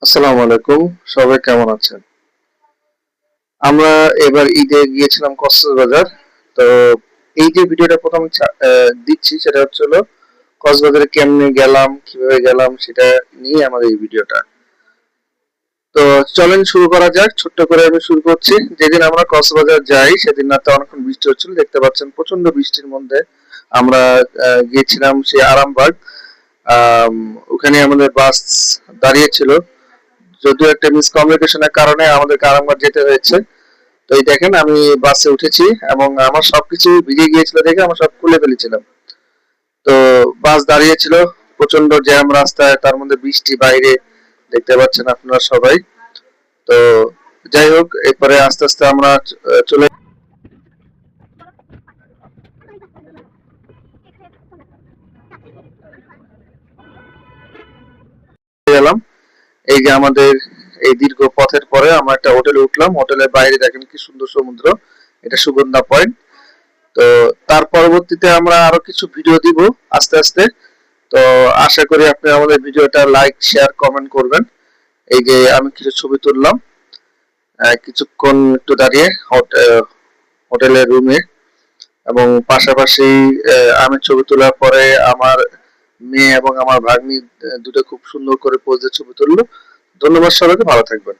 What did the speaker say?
আসসালামু আলাইকুম। সবাই কেমন আছেন? আমরা এবার ঈদে গিয়েছিলাম কক্সবাজার। তো এই যে ভিডিওটা ১ম দিচ্ছি সেটা হচ্ছে হলো কক্সবাজারে কেমনে গেলাম, কিভাবে গেলাম সেটা নিয়ে আমাদের এই ভিডিওটা। তো চলেন শুরু করা যাক। ছোট্ট করে আমি শুরু করছি। যেদিন আমরা কক্সবাজার যাই সেদিন রাতে অনেকক্ষণ বৃষ্টি হচ্ছিল। দেখতে পাচ্ছেন প্রচন্ড বৃষ্টির মধ্যে আমরা গিয়েছিলাম সেই আরামবাগ। আম ওখানে আমাদের বাস দাঁড়িয়ে ছিল। যদিও একটা মিসকমিউনিকেশনের কারণে আমাদেরকে আরামবাগ যেতে হয়েছে। তো এই দেখেন আমি বাসে উঠেছি এবং আমার সবকিছু ভিজে গিয়েছিল দেখে আমরা সব খুলে ফেলেছিলাম। তো বাস দাঁড়িয়ে ছিল, প্রচন্ড জ্যাম রাস্তায়, তার মধ্যে বৃষ্টি বাইরে, দেখতে পাচ্ছেন আপনারা সবাই। তো যাই হোক, এরপরে আস্তে আস্তে আমরা চলে গেলাম। এই যে আমাদের এই দীর্ঘ পথের পরে আমরা একটা হোটেলে উঠলাম। হোটেলের বাইরে দেখেন কি সুন্দর সমুদ্র, এটা সুগন্ধা পয়েন্ট। তো তার পরবর্তীতে আমরা আরো কিছু ভিডিও দিব আস্তে আস্তে। তো আশা করি আপনি আমাদের ভিডিওটা লাইক, শেয়ার, কমেন্ট করবেন। এই যে আমি কিছু ছবি তুললাম কিছুক্ষণ একটু দাঁড়িয়ে হোটেলের রুমে, এবং পাশাপাশি আমি ছবি তোলার পরে আমার মেয়ে এবং আমার ভাগ্নি দুটো খুব সুন্দর করে পোজ দিয়ে ছবি তুললো। ধন্যবাদ সবাইকে, ভালো থাকবেন।